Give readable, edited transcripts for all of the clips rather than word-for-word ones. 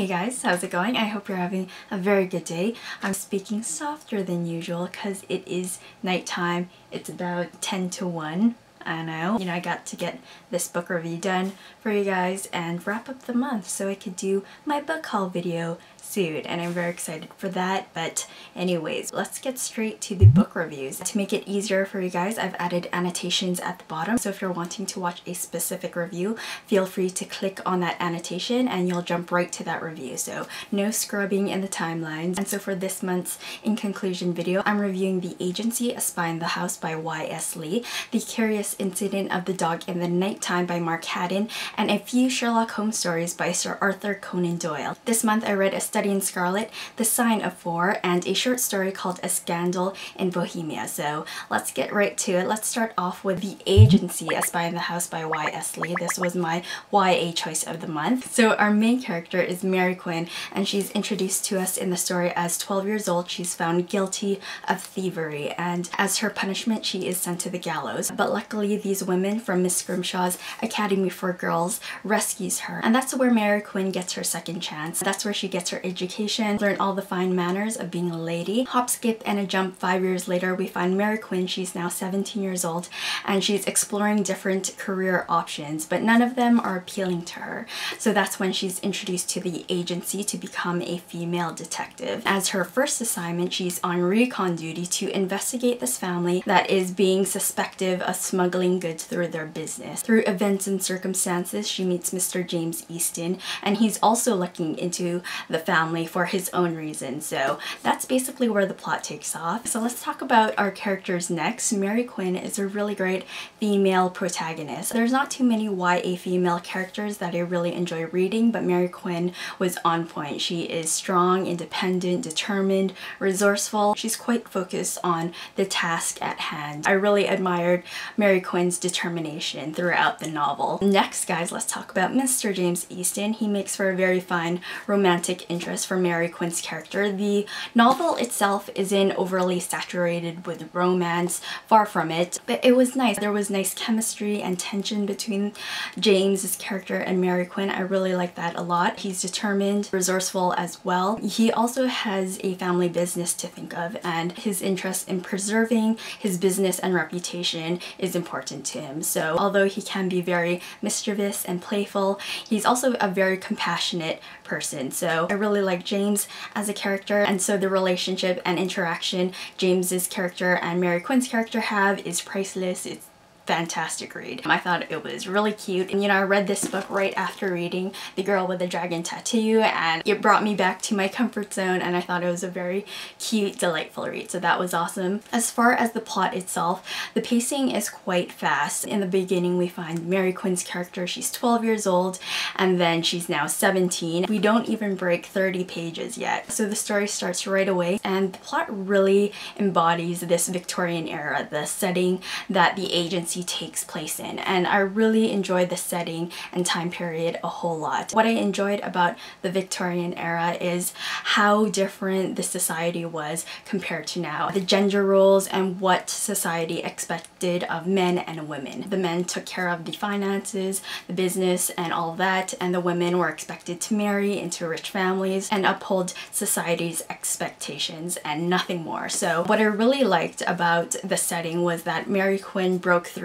Hey guys, how's it going? I hope you're having a very good day. I'm speaking softer than usual because it is nighttime. It's about 10 to 1. I know. I got to get this book review done for you guys and wrap up the month so I could do my book haul video soon, and I'm very excited for that. But anyways, let's get straight to the book reviews. To make it easier for you guys, I've added annotations at the bottom, so if you're wanting to watch a specific review, feel free to click on that annotation and you'll jump right to that review, so no scrubbing in the timelines. And so for this month's in conclusion video, I'm reviewing The Agency, A Spy in the House by Y.S. Lee, The Curious Incident of the Dog in the Nighttime by Mark Haddon, and a few Sherlock Holmes stories by Sir Arthur Conan Doyle. This month I read A Study in Scarlett, The Sign of Four, and a short story called A Scandal in Bohemia. So let's get right to it. Let's start off with The Agency, A Spy in the House by Y.S. Lee. This was my YA choice of the month. So our main character is Mary Quinn, and she's introduced to us in the story as 12 years old. She's found guilty of thievery, and as her punishment she is sent to the gallows. But luckily these women from Miss Scrimshaw's Academy for Girls rescues her, and that's where Mary Quinn gets her second chance. That's where she gets her education, learn all the fine manners of being a lady. Hop, skip, and a jump 5 years later, we find Mary Quinn. She's now 17 years old and she's exploring different career options, but none of them are appealing to her. So that's when she's introduced to the agency to become a female detective. As her first assignment, she's on recon duty to investigate this family that is being suspected of smuggling goods through their business. Through events and circumstances, she meets Mr. James Easton, and he's also looking into the family for his own reasons. So that's basically where the plot takes off. So let's talk about our characters next. Mary Quinn is a really great female protagonist. There's not too many YA female characters that I really enjoy reading, but Mary Quinn was on point. She is strong, independent, determined, resourceful. She's quite focused on the task at hand. I really admired Mary Quinn's determination throughout the novel. Next, guys, let's talk about Mr. James Easton. He makes for a very fine romantic interest for Mary Quinn's character. The novel itself isn't overly saturated with romance, far from it, but it was nice. There was nice chemistry and tension between James's character and Mary Quinn. I really like that a lot. He's determined, resourceful as well. He also has a family business to think of, and his interest in preserving his business and reputation is important to him. So although he can be very mischievous and playful, he's also a very compassionate person. So I really like James as a character, and so the relationship and interaction James's character and Mary Quinn's character have is priceless. It's fantastic read. I thought it was really cute, and I read this book right after reading The Girl with the Dragon Tattoo, and it brought me back to my comfort zone, and I thought it was a very cute, delightful read, so that was awesome. As far as the plot itself, the pacing is quite fast. In the beginning we find Mary Quinn's character. She's 12 years old and then she's now 17. We don't even break 30 pages yet, so the story starts right away, and the plot really embodies this Victorian era, the setting that the agency takes place in, and I really enjoyed the setting and time period a whole lot. What I enjoyed about the Victorian era is how different the society was compared to now. The gender roles and what society expected of men and women. The men took care of the finances, the business, and all that, and the women were expected to marry into rich families and uphold society's expectations and nothing more. So what I really liked about the setting was that Mary Quinn broke through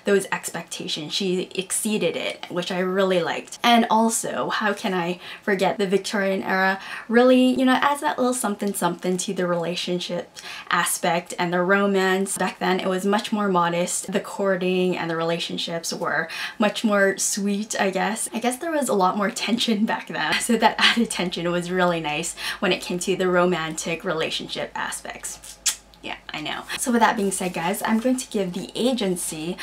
those expectations. She exceeded it, which I really liked. And also, how can I forget the Victorian era really, adds that little something something to the relationship aspect and the romance. Back then it was much more modest. The courting and the relationships were much more sweet, I guess. I guess there was a lot more tension back then, so that added tension was really nice when it came to the romantic relationship aspects. Yeah, I know. So with that being said, guys, I'm going to give The Agency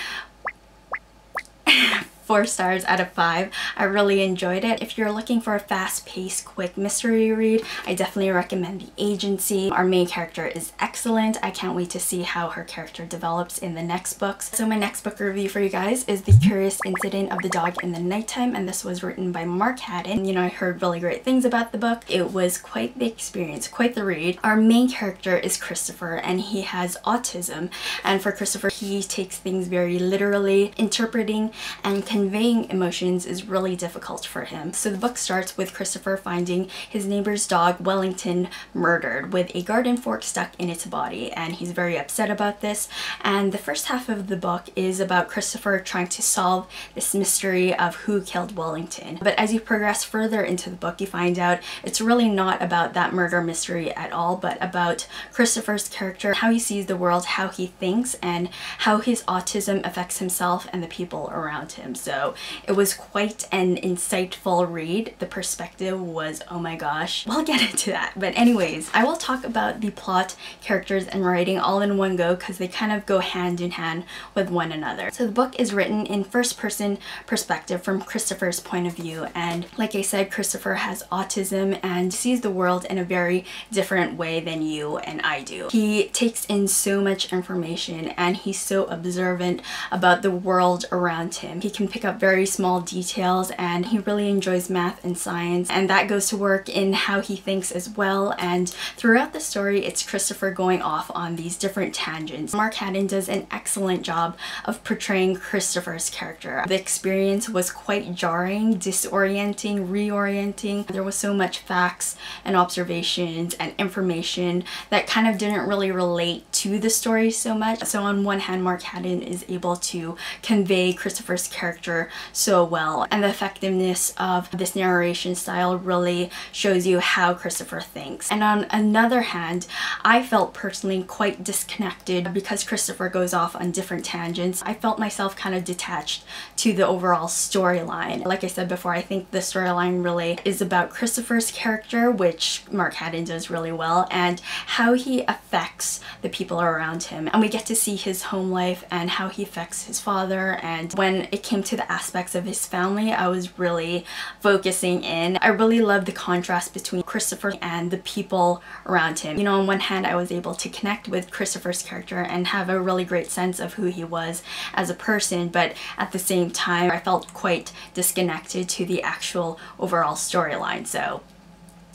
4 stars out of 5. I really enjoyed it. If you're looking for a fast-paced, quick mystery read, I definitely recommend The Agency. Our main character is excellent. I can't wait to see how her character develops in the next books. So my next book review for you guys is The Curious Incident of the Dog in the Nighttime, and this was written by Mark Haddon. I heard really great things about the book. It was quite the experience, quite the read. Our main character is Christopher, and he has autism, and for Christopher, he takes things very literally, interpreting and conveying emotions is really difficult for him. So the book starts with Christopher finding his neighbor's dog Wellington murdered with a garden fork stuck in its body, and he's very upset about this. And the first half of the book is about Christopher trying to solve this mystery of who killed Wellington. But as you progress further into the book, you find out it's really not about that murder mystery at all, but about Christopher's character, how he sees the world, how he thinks, and how his autism affects himself and the people around him. So it was quite an insightful read. The perspective was, oh my gosh. We'll get into that. But anyways, I will talk about the plot, characters, and writing all in one go because they kind of go hand in hand with one another. So the book is written in first-person perspective from Christopher's point of view, and like I said, Christopher has autism and sees the world in a very different way than you and I do. He takes in so much information and he's so observant about the world around him. He can pick up very small details, and he really enjoys math and science, and that goes to work in how he thinks as well. And throughout the story, it's Christopher going off on these different tangents. Mark Haddon does an excellent job of portraying Christopher's character. The experience was quite jarring, disorienting, reorienting. There was so much facts and observations and information that kind of didn't really relate to the story so much. So on one hand, Mark Haddon is able to convey Christopher's character so well, and the effectiveness of this narration style really shows you how Christopher thinks. And on another hand, I felt personally quite disconnected because Christopher goes off on different tangents. I felt myself kind of detached to the overall storyline. Like I said before, I think the storyline really is about Christopher's character, which Mark Haddon does really well, and how he affects the people around him. And we get to see his home life and how he affects his father. And when it came to the aspects of his family, I was really focusing in. I really loved the contrast between Christopher and the people around him. You know, on one hand, I was able to connect with Christopher's character and have a really great sense of who he was as a person, but at the same time, I felt quite disconnected to the actual overall storyline. So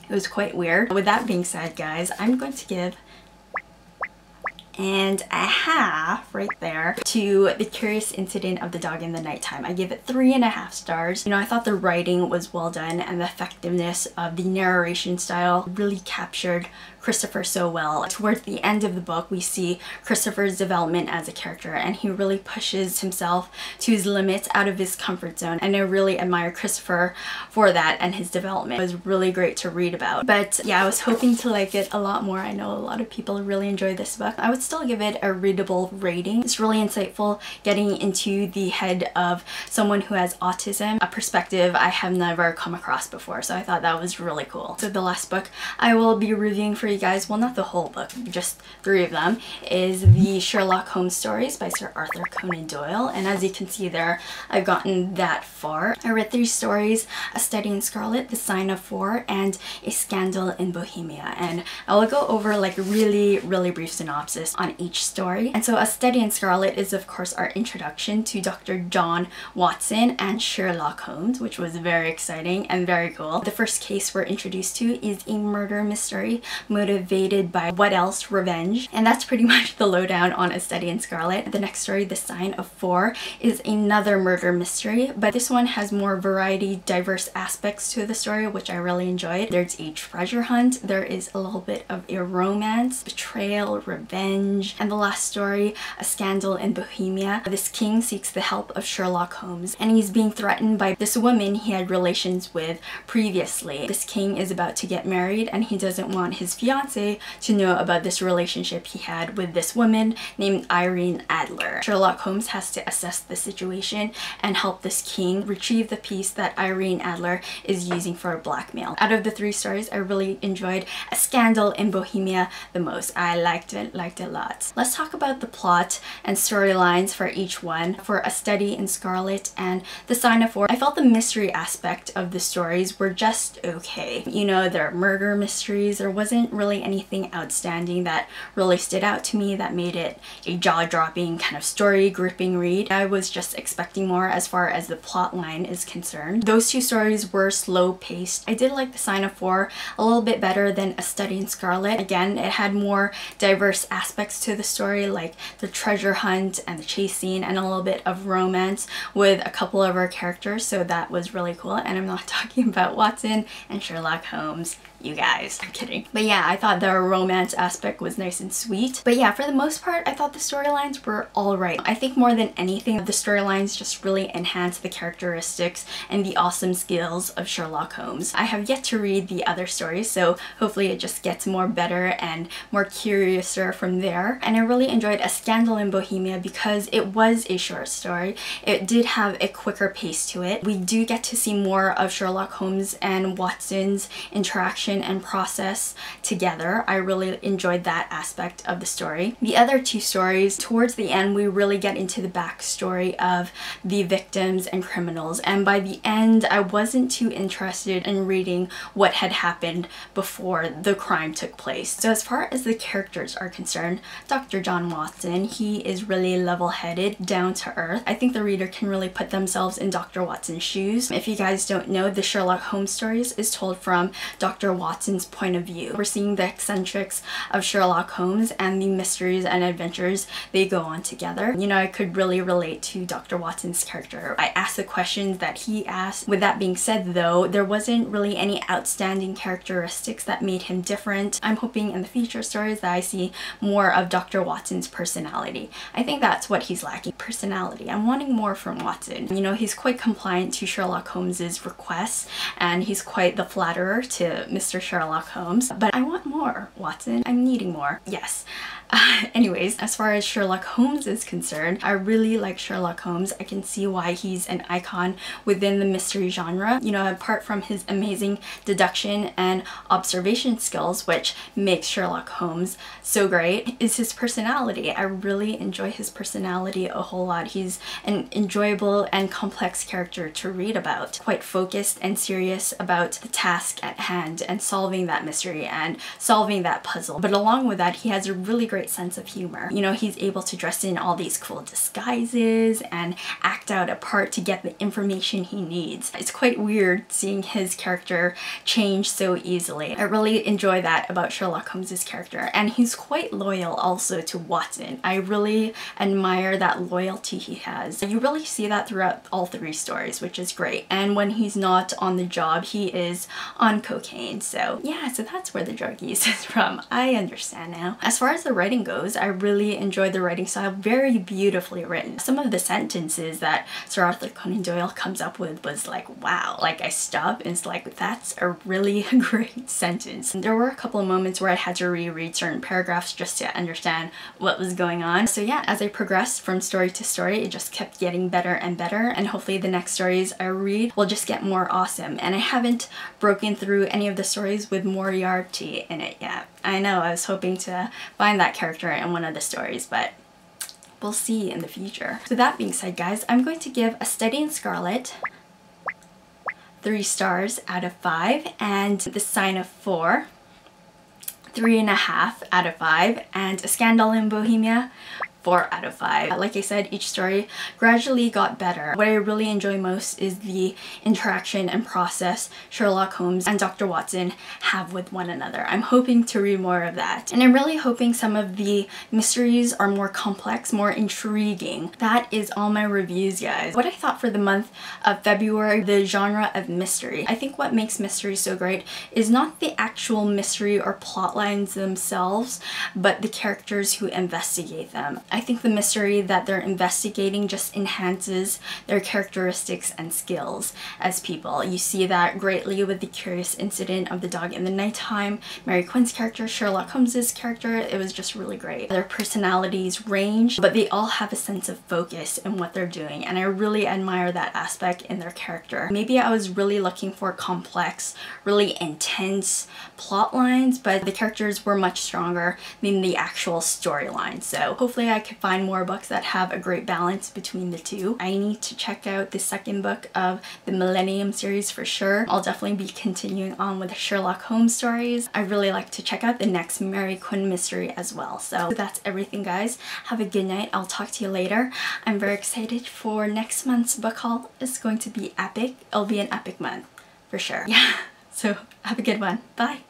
it was quite weird. With that being said, guys, I'm going to give and a half right there to The Curious Incident of the Dog in the Nighttime. I give it 3.5 stars. You know, I thought the writing was well done and the effectiveness of the narration style really captured Christopher so well. Towards the end of the book, we see Christopher's development as a character, and he really pushes himself to his limits, out of his comfort zone, and I really admire Christopher for that and his development. It was really great to read about. But yeah, I was hoping to like it a lot more. I know a lot of people really enjoy this book. I would still give it a readable rating. It's really insightful, getting into the head of someone who has autism, a perspective I have never come across before, so I thought that was really cool. So the last book I will be reviewing for you guys, well, not the whole book, just 3 of them, is the Sherlock Holmes stories by Sir Arthur Conan Doyle. And as you can see there, I've gotten that far. I read 3 stories: A Study in Scarlett, The Sign of 4, and A Scandal in Bohemia. And I will go over like really brief synopsis on each story. And so A Study in Scarlett is of course our introduction to Dr. John Watson and Sherlock Holmes, which was very exciting and very cool. The first case we're introduced to is a murder mystery motivated by what else? Revenge. And that's pretty much the lowdown on A Study in Scarlett. The next story, The Sign of 4, is another murder mystery, but this one has more variety, diverse aspects to the story, which I really enjoyed. There's a treasure hunt, there is a little bit of a romance, betrayal, revenge, and the last story, A Scandal in Bohemia. This king seeks the help of Sherlock Holmes, and he's being threatened by this woman he had relations with previously. This king is about to get married, and he doesn't want his fiance to know about this relationship he had with this woman named Irene Adler. Sherlock Holmes has to assess the situation and help this king retrieve the piece that Irene Adler is using for blackmail. Out of the 3 stories, I really enjoyed A Scandal in Bohemia the most. I liked it a lot. Let's talk about the plot and storylines for each one. For A Study in Scarlet and The Sign of 4, I felt the mystery aspect of the stories were just okay. You know, they're murder mysteries. There wasn't really anything outstanding that really stood out to me that made it a jaw-dropping kind of story gripping read. I was just expecting more as far as the plot line is concerned. Those two stories were slow paced. I did like The Sign of Four a little bit better than A Study in Scarlet. Again, it had more diverse aspects to the story, like the treasure hunt and the chase scene and a little bit of romance with a couple of our characters, so that was really cool. And I'm not talking about Watson and Sherlock Holmes, you guys. I'm kidding. But yeah, I thought the romance aspect was nice and sweet. But yeah, for the most part, I thought the storylines were alright. I think more than anything, the storylines just really enhanced the characteristics and the awesome skills of Sherlock Holmes. I have yet to read the other stories, so hopefully it just gets more better and more curiouser from there. And I really enjoyed A Scandal in Bohemia because it was a short story. It did have a quicker pace to it. We do get to see more of Sherlock Holmes and Watson's interaction and process together. I really enjoyed that aspect of the story. The other two stories, towards the end, we really get into the backstory of the victims and criminals, and by the end I wasn't too interested in reading what had happened before the crime took place. So as far as the characters are concerned, Dr. John Watson, he is really level-headed, down to earth. I think the reader can really put themselves in Dr. Watson's shoes. If you guys don't know, the Sherlock Holmes stories is told from Dr. Watson's point of view. We're seeing the eccentrics of Sherlock Holmes and the mysteries and adventures they go on together. You know, I could really relate to Dr. Watson's character. I asked the questions that he asked. With that being said though, there wasn't really any outstanding characteristics that made him different. I'm hoping in the future stories that I see more of Dr. Watson's personality. I think that's what he's lacking, personality. I'm wanting more from Watson. You know, he's quite compliant to Sherlock Holmes's requests and he's quite the flatterer to Mr. Sherlock Holmes, but I want more, Watson. I'm needing more. Yes. Anyways, as far as Sherlock Holmes is concerned, I really like Sherlock Holmes. I can see why he's an icon within the mystery genre. You know, apart from his amazing deduction and observation skills, which makes Sherlock Holmes so great, is his personality. I really enjoy his personality a whole lot. He's an enjoyable and complex character to read about. Quite focused and serious about the task at hand and solving that mystery and solving that puzzle. But along with that, he has a really great sense of humor. You know, he's able to dress in all these cool disguises and act out a part to get the information he needs. It's quite weird seeing his character change so easily. I really enjoy that about Sherlock Holmes's character, and he's quite loyal also to Watson. I really admire that loyalty he has. You really see that throughout all three stories, which is great. And when he's not on the job, he is on cocaine. So yeah, so that's where the drug use is from. I understand now. As far as the writing goes, I really enjoyed the writing style. Very beautifully written. Some of the sentences that Sir Arthur Conan Doyle comes up with was like, wow. Like, I stopped and it's like, that's a really great sentence. And there were a couple of moments where I had to reread certain paragraphs just to understand what was going on. So yeah, as I progressed from story to story, it just kept getting better and better, and hopefully the next stories I read will just get more awesome. And I haven't broken through any of the stories with Moriarty in it yet. I know, I was hoping to find that character in one of the stories, but we'll see in the future. So that being said, guys, I'm going to give A Study in Scarlet 3 stars out of 5, and The Sign of Four 3.5 out of 5, and A Scandal in Bohemia 4 out of 5. Like I said, each story gradually got better. What I really enjoy most is the interaction and process Sherlock Holmes and Dr. Watson have with one another. I'm hoping to read more of that. And I'm really hoping some of the mysteries are more complex, more intriguing. That is all my reviews, guys. What I thought for the month of February, the genre of mystery. I think what makes mystery so great is not the actual mystery or plot lines themselves, but the characters who investigate them. I think the mystery that they're investigating just enhances their characteristics and skills as people. You see that greatly with the curious incident of the dog in the nighttime, Mary Quinn's character, Sherlock Holmes's character. It was just really great. Their personalities range, but they all have a sense of focus in what they're doing, and I really admire that aspect in their character. Maybe I was really looking for complex, really intense plot lines, but the characters were much stronger than the actual storyline. So hopefully I could find more books that have a great balance between the two. I need to check out the second book of the Millennium series for sure. I'll definitely be continuing on with the Sherlock Holmes stories. I really like to check out the next Mary Quinn mystery as well. So that's everything, guys. Have a good night. I'll talk to you later. I'm very excited for next month's book haul. It's going to be epic. It'll be an epic month for sure. Yeah. So have a good one. Bye.